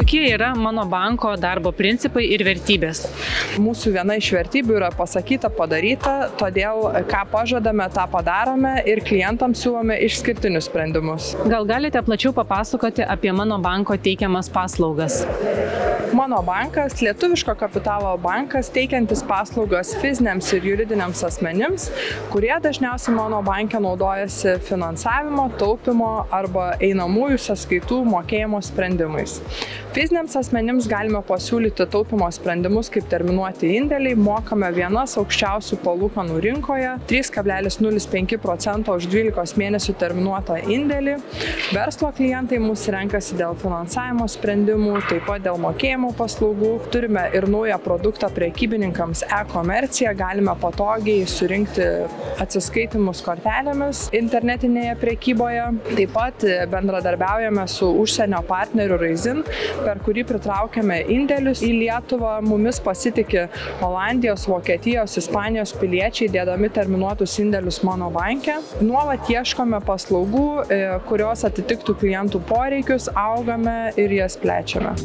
Kokie yra mano banko darbo principai ir vertybės? Mūsų viena iš vertybių yra pasakyta, padaryta, todėl ką pažadame, tą padarome ir klientams siūlome išskirtinius sprendimus. Gal galite plačiau papasakoti apie mano banko teikiamas paslaugas? Mano bankas – lietuviško kapitalo bankas, teikiantis paslaugas fiziniams ir juridiniams asmenims, kurie dažniausiai mano banke naudojasi finansavimo, taupimo arba einamųjų sąskaitų mokėjimo sprendimais. Fiziniams asmenims galime pasiūlyti taupimo sprendimus kaip terminuoti indėliai, mokame vienas aukščiausių palūkanų rinkoje, 3,05% už 12 mėnesių terminuotą indėlį. Verslo klientai mūsų renkasi dėl finansavimo sprendimų, taip pat dėl mokėjimo paslaugų. Turime ir naują produktą prekybininkams e-komerciją, galime patogiai surinkti atsiskaitimus kortelėmis internetinėje prekyboje. Taip pat bendradarbiaujame su užsienio partneriu Raisin, per kurį pritraukiame indėlius į Lietuvą. Mumis pasitiki Olandijos, Vokietijos, Ispanijos piliečiai, dėdami terminuotus indėlius mano banke. Nuolat ieškome paslaugų, kurios atitiktų klientų poreikius, augame ir jas plečiame.